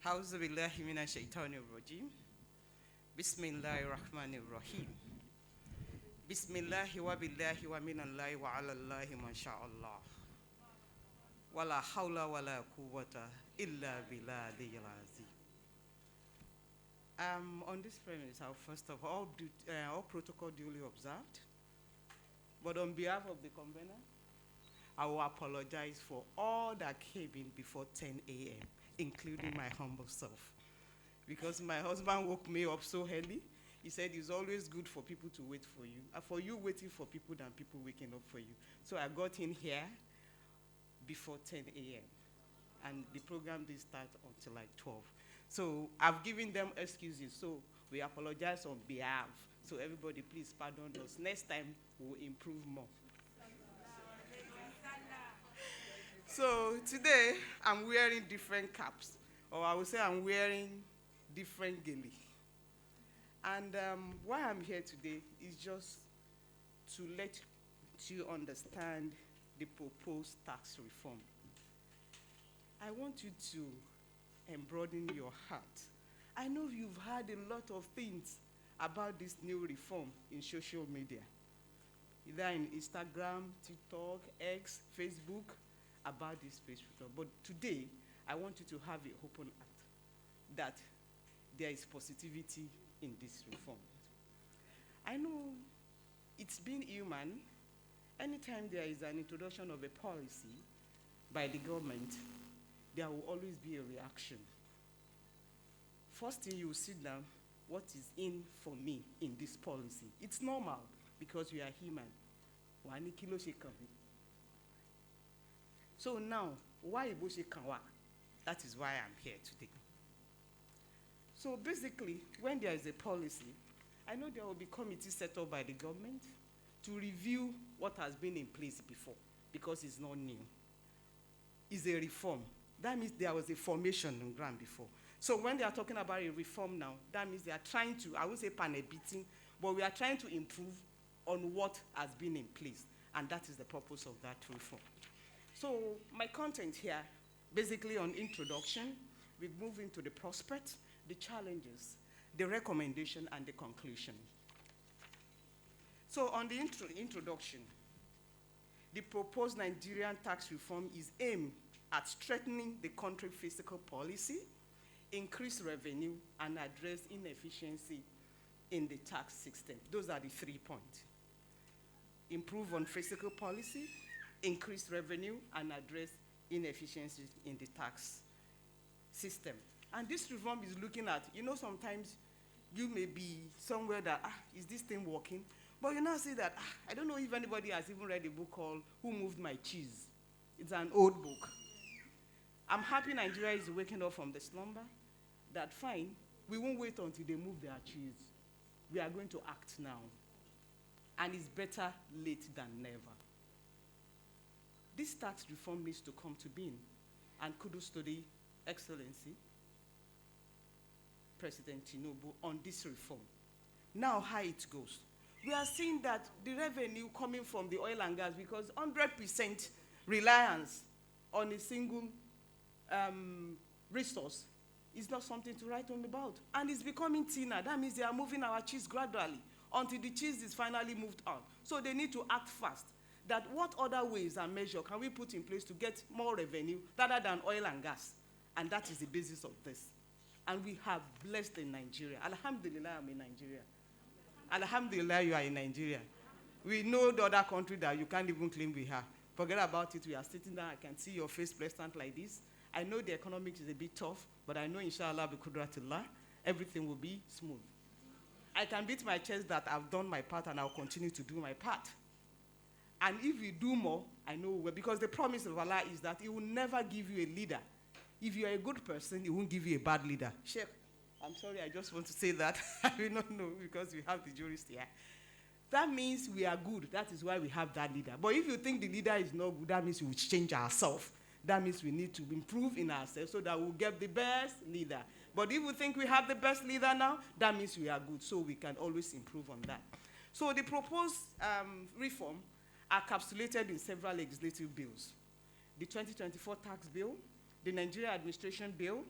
A'udhu billahi minash shaitanir rajim. Bismillahir rahmanir rahim. Bismillahi wa billahi wa minallahi wa ala Allahi ma sha Allah. Wala hawla wala quwwata illa billahi al-azim. On this premise, I'll first of all protocol duly observed. But on behalf of the convener, I will apologize for all that came in before 10 a.m., including my humble self. Because my husband woke me up so early. He said it's always good for people to wait for you, for you waiting for people than people waking up for you. So I got in here before 10 a.m. and the program didn't start until like 12. So I've given them excuses, so we apologize on behalf. So everybody, please pardon us. Next time, we'll improve more. So today, I'm wearing different caps, or I would say I'm wearing different gele. And why I'm here today is just to let you understand the proposed tax reform. I want you to embroaden your heart. I know you've heard a lot of things about this new reform in social media, either in Instagram, TikTok, X, Facebook, about this reform. But today, I want you to have an open heart that there is positivity in this reform. I know it's been human. Anytime there is an introduction of a policy by the government, there will always be a reaction. First thing you sit down, what is in for me in this policy? It's normal because we are human. So now, why Iboshe Kanwa? That is why I'm here today. So basically, when there is a policy, I know there will be committees set up by the government to review what has been in place before, because it's not new. It's a reform. That means there was a formation in ground before. So when they are talking about a reform now, that means they are trying to, I won't say pan-beating, but we are trying to improve on what has been in place. And that is the purpose of that reform. So my content here, basically on introduction, we move into the prospect, the challenges, the recommendation, and the conclusion. So on the introduction, the proposed Nigerian tax reform is aimed at strengthening the country's fiscal policy, increase revenue, and address inefficiency in the tax system. Those are the 3 points. Improve on fiscal policy, increase revenue, and address inefficiencies in the tax system. And this reform is looking at, sometimes you may be somewhere that, is this thing working? But you now say that, I don't know if anybody has even read a book called Who Moved My Cheese? It's an old book. I'm happy Nigeria is waking up from the slumber. That fine, we won't wait until they move their cheese. We are going to act now. And it's better late than never. This tax reform needs to come to being. And kudos to the Excellency, President Tinubu, on this reform. Now, how it goes. We are seeing that the revenue coming from the oil and gas, because 100% reliance on a single resource is not something to write home about. And it's becoming thinner. That means they are moving our cheese gradually until the cheese is finally moved out. So they need to act fast. That what other ways and measures can we put in place to get more revenue rather than oil and gas? And that is the basis of this. And we have blessed in Nigeria. Alhamdulillah, I'm in Nigeria. Alhamdulillah, you are in Nigeria. We know the other country that you can't even claim we have. Forget about it. We are sitting down. I can see your face pleasant like this. I know the economics is a bit tough, but I know, inshallah, bi kudratillah, everything will be smooth. I can beat my chest that I've done my part and I'll continue to do my part. And if we do more, I know, because the promise of Allah is that He will never give you a leader. If you are a good person, He won't give you a bad leader. Sheikh, I'm sorry, I just want to say that. I will not know because we have the jurist here. That means we are good. That is why we have that leader. But if you think the leader is not good, that means we will change ourselves. That means we need to improve in ourselves so that we'll get the best leader. But if we think we have the best leader now, that means we are good. So we can always improve on that. So the proposed reform are capsulated in several legislative bills. The 2024 tax bill, the Nigeria Administration Bill,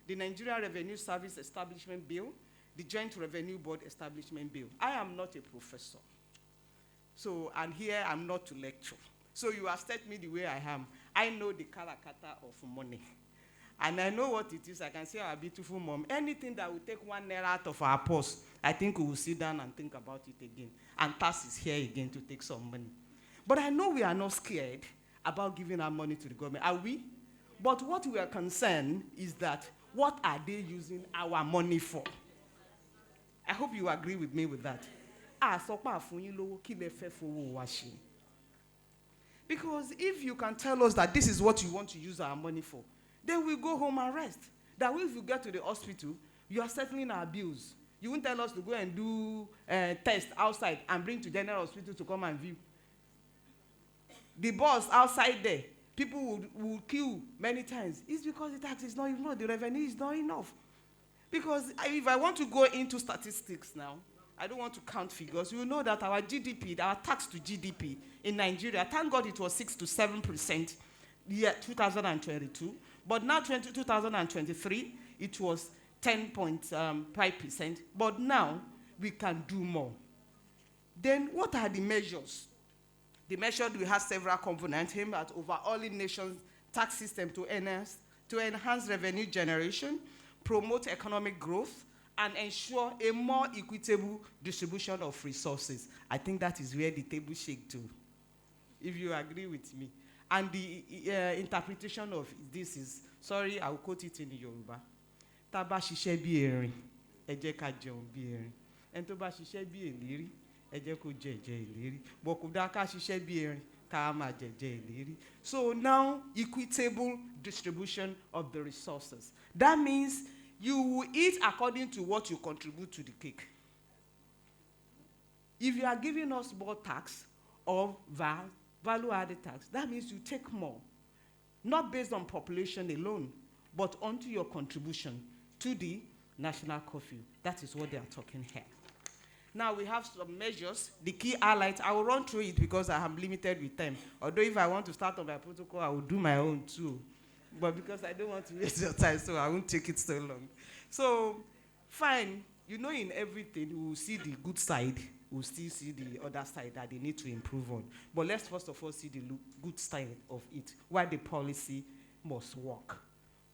the Nigeria Revenue Service Establishment Bill, the Joint Revenue Board Establishment Bill. I am not a professor. So, and here I'm not to lecture. So you accept me the way I am. I know the karakata of money. And I know what it is. I can say our beautiful mom. Anything that will take 1 naira out of our purse, I think we will sit down and think about it again. And TAS is here again to take some money. But I know we are not scared about giving our money to the government. Are we? But what we are concerned is that what are they using our money for? I hope you agree with me with that. Because if you can tell us that this is what you want to use our money for, then we go home and rest. That way if you get to the hospital, you are settling our bills. You won't tell us to go and do test outside and bring to general hospital to come and view. The boss outside there, people will queue many times. It's because the tax is not enough, the revenue is not enough. Because if I want to go into statistics now, I don't want to count figures. You know that our GDP, our tax to GDP in Nigeria, thank God it was 6 to 7% year 2022. But now 2023, it was 10.5%. But now we can do more. Then what are the measures? The measure, we have several components aimed at overhauling nation's tax system to enhance revenue generation, promote economic growth, and ensure a more equitable distribution of resources. I think that is where the table shake to, if you agree with me. And the interpretation of this is, sorry, I'll quote it in Yoruba. Taba ṣiṣẹ́ bí erin, ẹ jẹ́ ká jẹun bí erin. Ẹni tó bá ṣiṣẹ́ bí èlérí, ẹ jẹ́ kó jẹ ìlérí. But kò dá ká ṣiṣẹ́ bí erin, ká máa jẹ ìlérí. So now, equitable distribution of the resources. That means you will eat according to what you contribute to the cake. If you are giving us more tax or value-added tax, that means you take more. Not based on population alone, but onto your contribution to the national curfew. That is what they are talking here. Now we have some measures. The key highlights, I will run through it because I am limited with time. Although if I want to start on my protocol, I will do my own too. But because I don't want to waste your time, so I won't take it so long. So, fine. You know, in everything, we will see the good side. We will still see the other side that they need to improve on. But let's first of all see the good side of it, why the policy must work.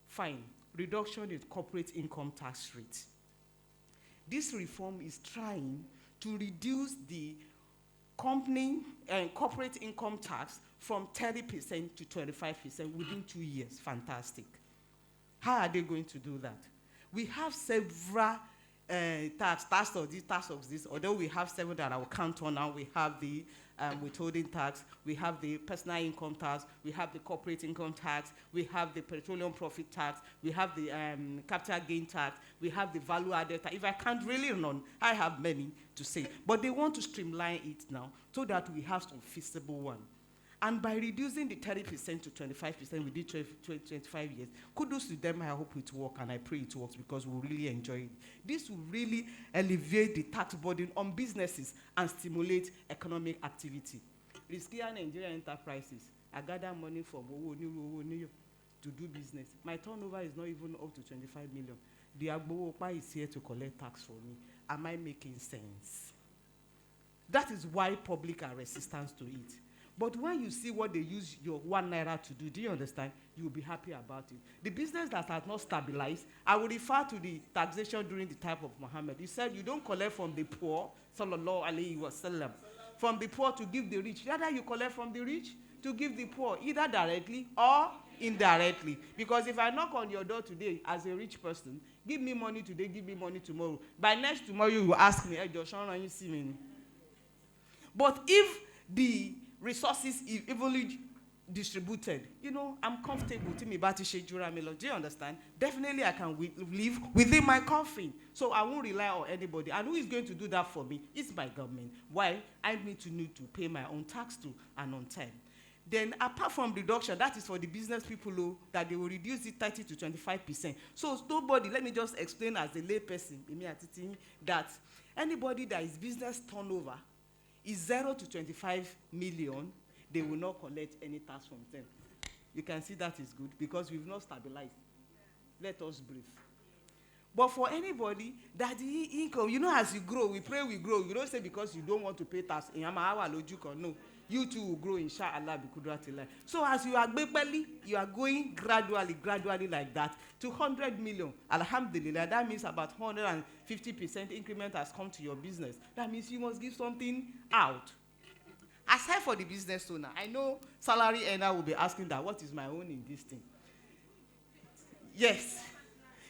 Fine. Reduction in corporate income tax rate. This reform is trying to reduce the company and corporate income tax from 30% to 25% within 2 years. Fantastic. How are they going to do that? We have several tax of this, although we have several that I will count on now. We have the withholding tax, we have the personal income tax, we have the corporate income tax, we have the petroleum profit tax, we have the capital gain tax, we have the value added tax. If I can't really run, I have many to say. But they want to streamline it now so that we have some feasible one. And by reducing the 30% to 25% within 25 years, kudos to them. I hope it works, and I pray it works because we really enjoy it. This will really alleviate the tax burden on businesses and stimulate economic activity. Risky Nigerian enterprises, I gather money from to do business. My turnover is not even up to 25 million. The Agbowopa is here to collect tax for me. Am I making sense? That is why public are resistant to it. But when you see what they use your 1 naira to do you understand? You'll be happy about it. The business that has not stabilized, I will refer to the taxation during the time of Muhammad. He said, you don't collect from the poor, sallallahu alayhi wa sallam, from the poor to give the rich. Rather, you collect from the rich to give the poor, either directly or indirectly. Because if I knock on your door today as a rich person, give me money today, give me money tomorrow. By next tomorrow, you will ask me, hey, Joshua, you see me? But if the resources evenly distributed, you know, I'm comfortable. Do you understand? Definitely I can live within my coffin. So I won't rely on anybody. And who is going to do that for me? It's my government. Why? I need to pay my own tax too and on time. Then apart from reduction, that is for the business people who, that they will reduce it 30 to 25%. So nobody, let me just explain as a lay person, that anybody that is business turnover is 0 to 25 million, they will not collect any tax from them. You can see that is good because we've not stabilized. Let us breathe. But for anybody that the income, you know, as you grow, we pray we grow. You don't say because you don't want to pay tax. No. You too will grow, inshallah, bikudratillah. So as you are you are going gradually like that to 100 million. Alhamdulillah, that means about 150% increment has come to your business. That means you must give something out. Aside for the business owner, I know salary earner will be asking that, what is my own in this thing?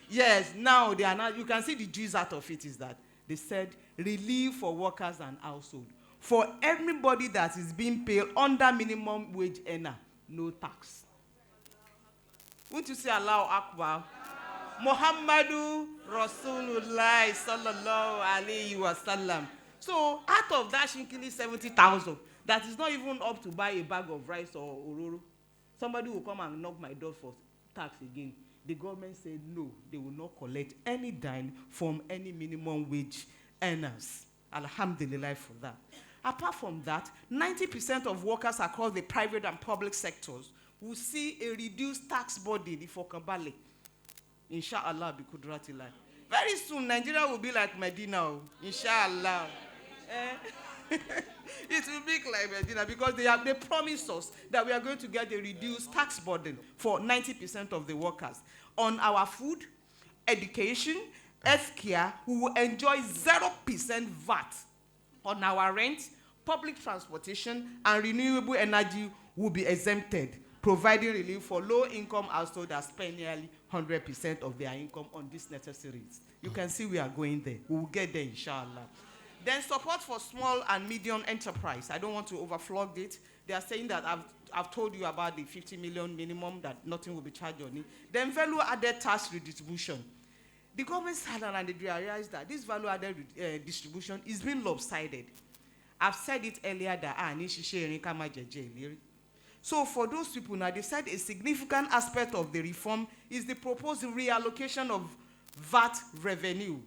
Yes, now they are now, you can see the juice out of it is that they said relief for workers and household. For everybody that is being paid under minimum wage earner, no tax. Won't you say Allahu Akbar? Muhammadu Rosulullah sallallahu alayhi wasallam. So out of that shinkily 70,000, that is not even up to buy a bag of rice or ororo. Somebody will come and knock my door for tax again. The government said no, they will not collect any dime from any minimum wage earners. Alhamdulillah for that. Apart from that, 90% of workers across the private and public sectors will see a reduced tax burden for Kabale. Inshallah, bikudratillah. Very soon, Nigeria will be like Medina. Inshallah. It will be like Medina because they promised us that we are going to get a reduced tax burden for 90% of the workers. On our food, education, healthcare, we will enjoy 0% VAT. On our rent, public transportation, and renewable energy will be exempted, providing relief for low-income households that spend nearly 100% of their income on these necessities. You can see we are going there. We will get there, inshallah. Then support for small and medium enterprise. I don't want to overflog it. They are saying that I've told you about the 50 million minimum, that nothing will be charged on it. Then value-added tax redistribution. The government sat down and they realized that this value-added distribution is being lopsided. I've said it earlier that so for those people now, they said a significant aspect of the reform is the proposed reallocation of VAT revenue.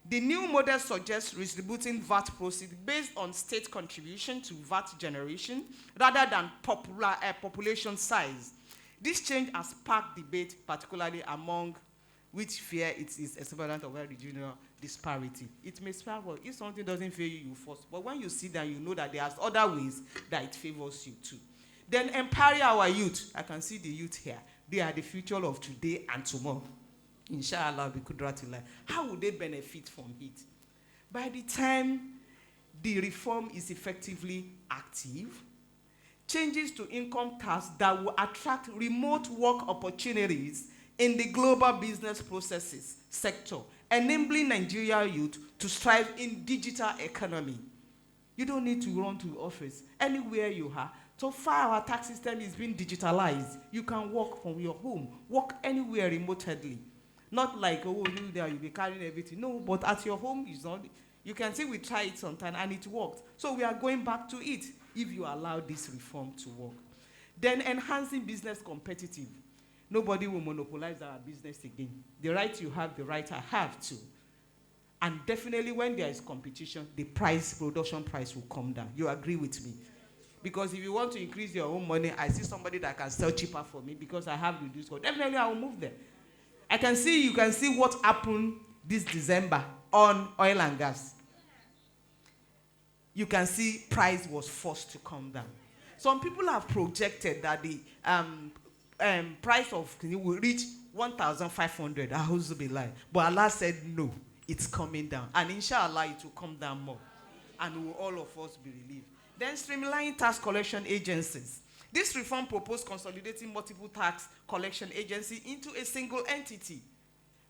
The new model suggests redistributing VAT proceeds based on state contribution to VAT generation rather than population size. This change has sparked debate, particularly among which fear it is equivalent of a regional disparity. It may spark, well, if something doesn't favor you, you first. But when you see that, you know that there's other ways that it favors you too. Then empower our youth. I can see the youth here. They are the future of today and tomorrow. Inshallah, bikudratillah. How would they benefit from it? By the time the reform is effectively active, changes to income tax that will attract remote work opportunities in the global business processes sector, enabling Nigerian youth to strive in digital economy. You don't need to run to the office. Anywhere you are, so far our tax system is being digitalized. You can work from your home, work anywhere remotely. Not like, oh, you there, you'll be carrying everything. No, but at your home, it's not. You can see we try it sometime and it worked. So we are going back to it if you allow this reform to work. Then enhancing business competitive. Nobody will monopolize our business again. The right you have, the right I have too. And definitely when there is competition, the production price will come down. You agree with me? Because if you want to increase your own money, I see somebody that can sell cheaper for me because I have reduced cost. Definitely I will move there. You can see what happened this December on oil and gas. You can see price was forced to come down. Some people have projected that the price of will reach 1,500. I also be lying. But Allah said no, it's coming down. And inshallah, it will come down more. And will all of us be relieved. Then streamlining tax collection agencies. This reform proposed consolidating multiple tax collection agencies into a single entity.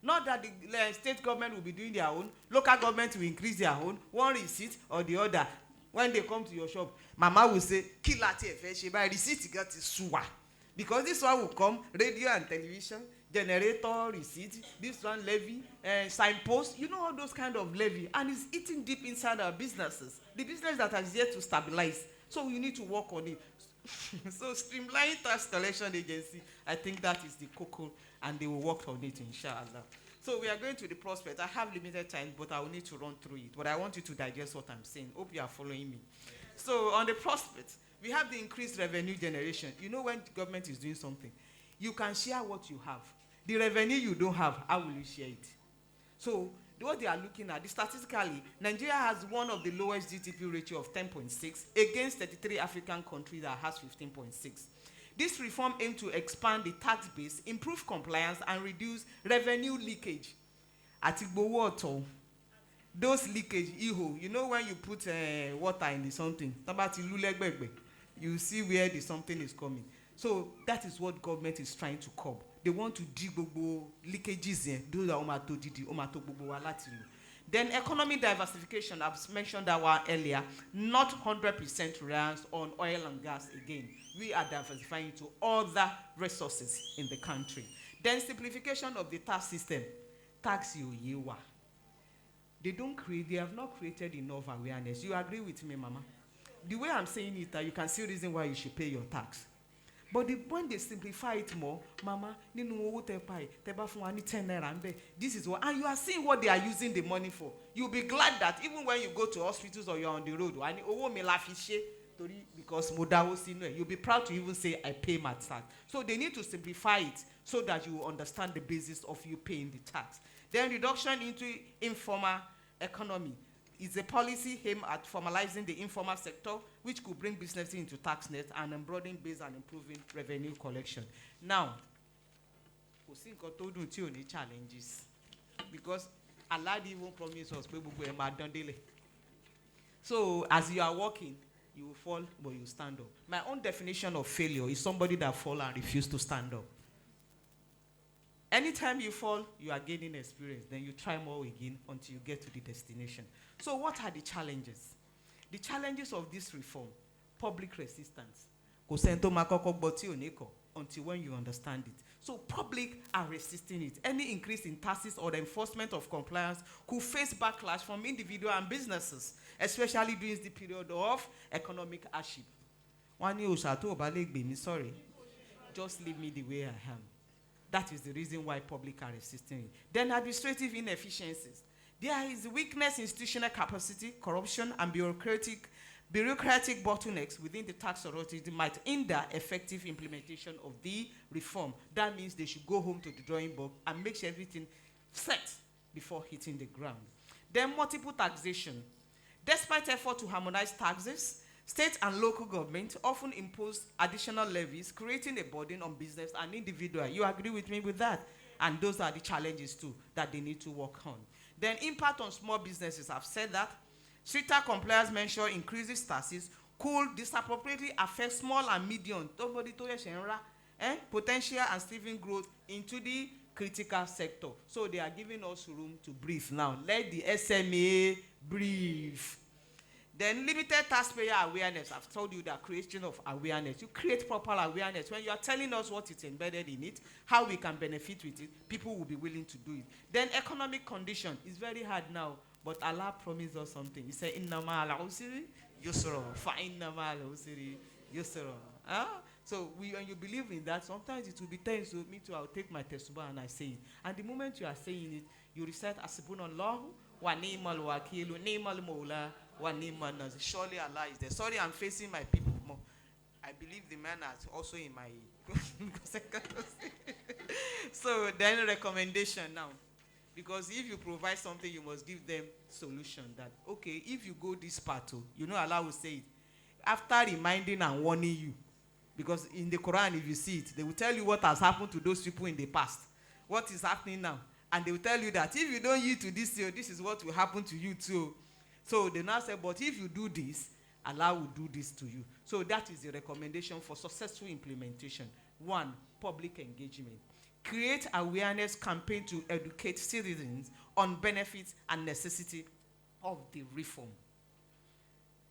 Not that the state government will be doing their own, local government will increase their own, one receipt or the other. When they come to your shop, Mama will say, receipt got suwa. Because this one will come, radio and television, generator, receipt, this one levy, signpost, you know all those kind of levy. And it's eating deep inside our businesses. The business that has yet to stabilize. So we need to work on it. So streamlining tax collection agency, I think that is the cocoa, and they will work on it, inshallah. So we are going to the prospect. I have limited time, but I will need to run through it. But I want you to digest what I'm saying. Hope you are following me. So on the prospect, we have the increased revenue generation. You know when the government is doing something, you can share what you have. The revenue you don't have, how will you share it? So what they are looking at, statistically, Nigeria has one of the lowest GDP ratio of 10.6 against 33 African countries that has 15.6. This reform aims to expand the tax base, improve compliance, and reduce revenue leakage. Atigbowo those leakage, you know when you put water in the something, you see where the something is coming. So that is what government is trying to curb. They want to dig leakages in. Those are Then economic diversification, I've mentioned that one earlier, not 100% reliance on oil and gas again. We are diversifying to other resources in the country. Then simplification of the tax system. Tax you. They have not created enough awareness. You agree with me, Mama? The way I'm saying it, you can see the reason why you should pay your tax. But when they simplify it more, Mama, this is what, and you are seeing what they are using the money for. You'll be glad that even when you go to hospitals or you're on the road, because you'll be proud to even say, I pay my tax. So they need to simplify it so that you will understand the basis of you paying the tax. Then reduction into informal economy is a policy aimed at formalizing the informal sector, which could bring businesses into tax net and broadening base and improving revenue collection. Now, we see challenges because Allah even promised us people. So as you are walking, you will fall, but you stand up. My own definition of failure is somebody that falls and refuses to stand up. Anytime you fall, you are gaining experience. Then you try more again until you get to the destination. So what are the challenges? The challenges of this reform, public resistance. Until when you understand it. So public are resisting it. Any increase in taxes or the enforcement of compliance could face backlash from individuals and businesses, especially during the period of economic hardship. Sorry, just leave me the way I am. That is the reason why public are resisting it. Then administrative inefficiencies. There is weakness in institutional capacity, corruption, and bureaucratic bottlenecks within the tax authority that might hinder effective implementation of the reform. That means they should go home to the drawing board and make sure everything set before hitting the ground. Then multiple taxation. Despite effort to harmonize taxes, state and local government often impose additional levies, creating a burden on business and individual. You agree with me with that? And those are the challenges too that they need to work on. Then impact on small businesses. I've said that. Stricter compliance measure increases taxes could disproportionately affect small and medium potential and thriving growth into the critical sector. So they are giving us room to breathe now. Let the SMA breathe. Then limited taxpayer awareness. I've told you that creation of awareness. You create proper awareness. When you are telling us what is embedded in it, how we can benefit with it, people will be willing to do it. Then economic condition is very hard now, but Allah promised us something. He said, "Inna ma'al usri yusra, fa inna ma'al usri yusra." So when you believe in that, sometimes it will be tense. So me too, I'll take my tesubah and I say it. And the moment you are saying it, you recite Asibunallahu wa ni'mal wakilu, ni'mal mawla. Surely Allah is there. Sorry, I'm facing my people more. I believe the man is also in my. So then recommendation now, because if you provide something, you must give them solution. That okay, if you go this path, you know Allah will say it after reminding and warning you, because in the Quran, if you see it, they will tell you what has happened to those people in the past, what is happening now, and they will tell you that if you don't yield to this, this is what will happen to you too. So they now say, but if you do this, Allah will do this to you. So that is the recommendation for successful implementation. 1, public engagement. Create awareness campaign to educate citizens on benefits and necessity of the reform.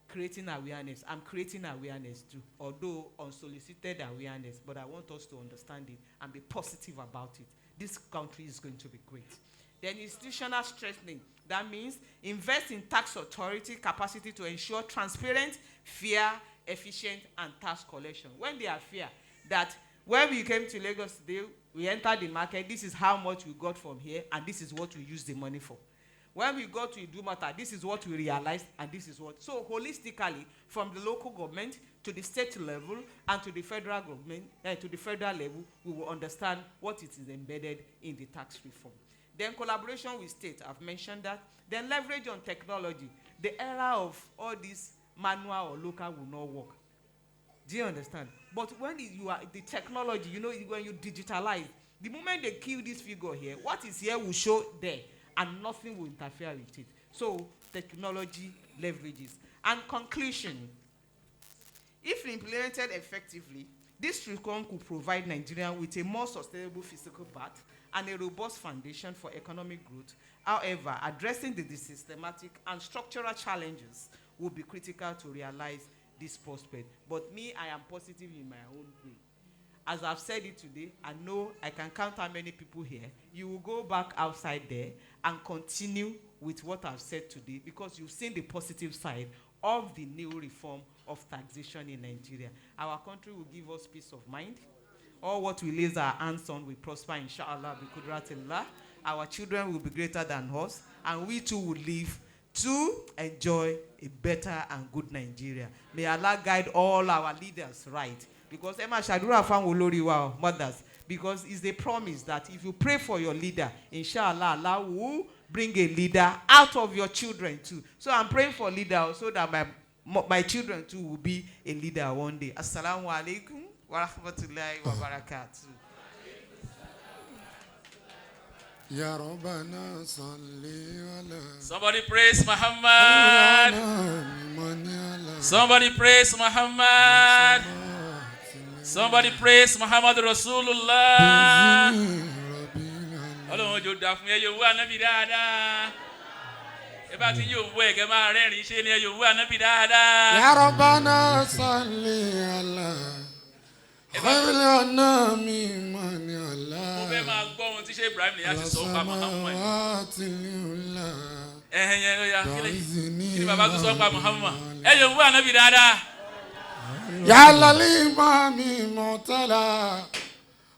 Creating awareness. I'm creating awareness too, although unsolicited awareness, but I want us to understand it and be positive about it. This country is going to be great. Then institutional strengthening. That means invest in tax authority capacity to ensure transparent, fair, efficient, and tax collection. When they are fair, that when we came to Lagos today, we entered the market, this is how much we got from here, and this is what we use the money for. When we got to Idumota, this is what we realized, and this is what. So holistically, from the local government to the state level and to the federal government, to the federal level, we will understand what it is embedded in the tax reform. Then collaboration with state, I've mentioned that. Then leverage on technology. The era of all this manual or local will not work. Do you understand? But when you are the technology, you know, when you digitalize, the moment they kill this figure here, what is here will show there, and nothing will interfere with it. So technology leverages. And conclusion, if implemented effectively, this reform could provide Nigerians with a more sustainable physical path and a robust foundation for economic growth. However, addressing the systematic and structural challenges will be critical to realize this prospect. But me, I am positive in my own way. As I've said it today, I know I can count how many people here. You will go back outside there and continue with what I've said today, because you've seen the positive side of the new reform of taxation in Nigeria. Our country will give us peace of mind. All what we lay our hands on will prosper, inshallah, bi kudratillah. Our children will be greater than us, and we too will live to enjoy a better and good Nigeria. May Allah guide all our leaders right. Because Emma Shadura fan Olori wa mothers. Because it's a promise that if you pray for your leader, inshallah, Allah will bring a leader out of your children too. So I'm praying for leader so that my children too will be a leader one day. Assalamu alaikum wa rahmatullahi wa barakatuh. Ya Rabbana salli ala. Somebody praise Muhammad. Somebody praise Muhammad. Somebody praise Muhammad Rosulullah. Ọlọ́run ojú da fún ẹyọ owó ànábì dáadáa. Ẹ bá ti yóò wọ ẹ̀gẹ́ máa rẹ́rìn ṣe ni ẹyọ owó ànábì dáadáa. Ya Rabbana salli ala. Khairil anami mani ala. Mo fẹ́ máa gbọ́ ohun tí ṣe Ibrahim Nìyá ti sọ pa Muhammad. Ẹ̀hẹ̀n yẹn kí ni bàbá tó sọ pa Muhammad. Ẹyọ owó ànábì dáadáa. Ya lalima mi motala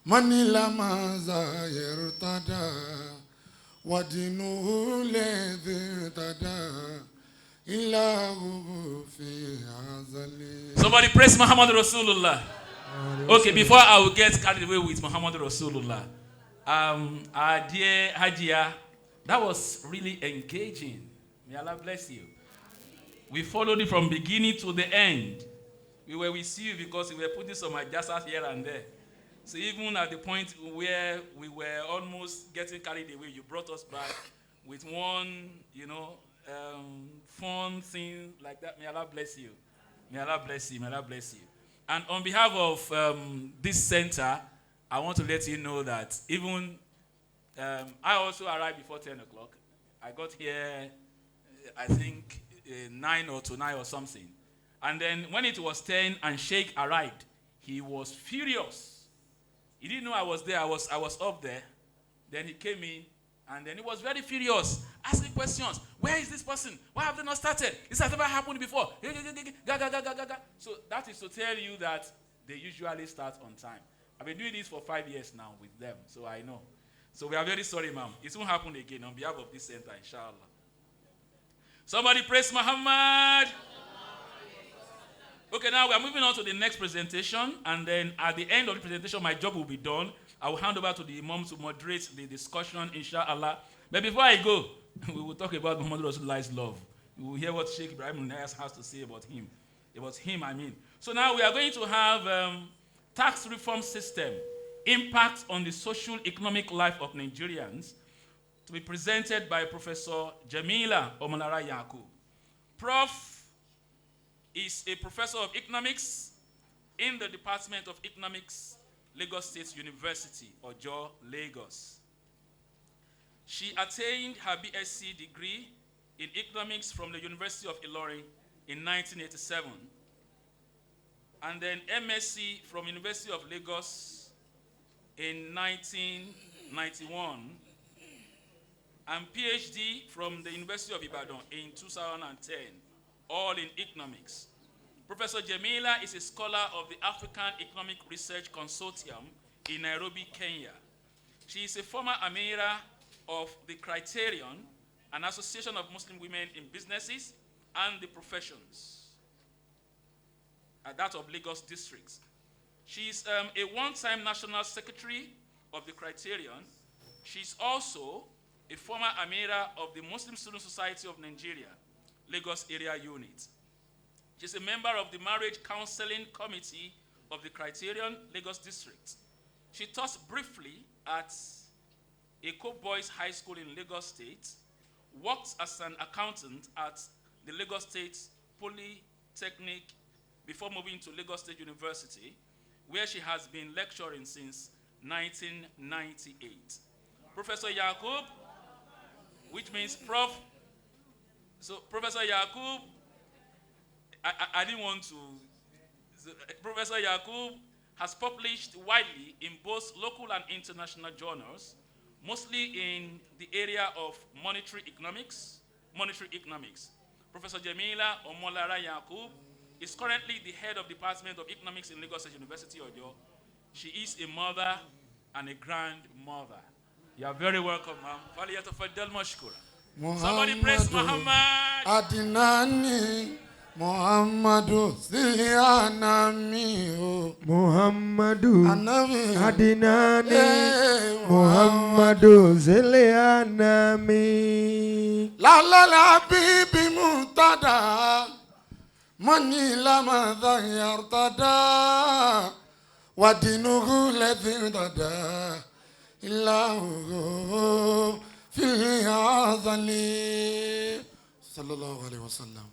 manila maza yertada wadinu ledhi tada ilahu fi azali. Somebody praise Muhammad Rasulullah. Okay, before I will get carried away with Muhammad Rasulullah, our dear Hajia, that was really engaging. May Allah bless you. We followed it from beginning to the end. We were with you because we were putting some adjustments here and there. So even at the point where we were almost getting carried away, you brought us back with one, fun thing like that. May Allah bless you. May Allah bless you. May Allah bless you. And on behalf of this center, I want to let you know that even I also arrived before 10 o'clock. I got here, I think, 9 or to 9 or something. And then when it was 10 and Sheikh arrived, he was furious. He didn't know I was there. I was up there. Then he came in, and then he was very furious, asking questions. Where is this person? Why have they not started? This has never happened before. So that is to tell you that they usually start on time. I've been doing this for 5 years now with them, so I know. So we are very sorry, ma'am. It won't happen again on behalf of this center, inshallah. Somebody praise Muhammad. Okay, now we are moving on to the next presentation, and then at the end of the presentation, my job will be done. I will hand over to the Imam to moderate the discussion, inshallah. But before I go, we will talk about Muhammad Rasulullah's love. We will hear what Sheikh Ibrahim Niyas has to say about him. So now we are going to have tax reform system, impact on the social economic life of Nigerians, to be presented by Professor Jamila Omalara Yakub. Prof is a professor of economics in the Department of Economics, Lagos State University, Ojo, Lagos. She attained her BSc degree in economics from the University of Ilorin in 1987, and then MSc from University of Lagos in 1991, and PhD from the University of Ibadan in 2010, all in economics. Professor Jamila is a scholar of the African Economic Research Consortium in Nairobi, Kenya. She is a former Amira of the Criterion, an association of Muslim women in businesses and the professions, that of Lagos districts. She is a one-time national secretary of the Criterion. She's also a former Amira of the Muslim Student Society of Nigeria, Lagos Area Unit. She's a member of the Marriage Counseling Committee of the Criterion, Lagos District. She taught briefly at Eko Boys High School in Lagos State, worked as an accountant at the Lagos State Polytechnic before moving to Lagos State University, where she has been lecturing since 1998. Professor Yakub, which means Prof. So Professor Yakub, I didn't want to. So, Professor Yakub has published widely in both local and international journals, mostly in the area of monetary economics. Professor Jamila Omolara Yakub is currently the head of Department of Economics in Lagos State University, Oyo. She is a mother and a grandmother. You are very welcome, ma'am. Somebody praise Muhammad. Adinani Muhammadu Silianami Muhammadu Anami Adinani Muhammadu Zilianami La la la bibi mutada Mani lama yartada Wadinuhu ladhi dada Illahu fi azali Sallallahu alaihi wasallam.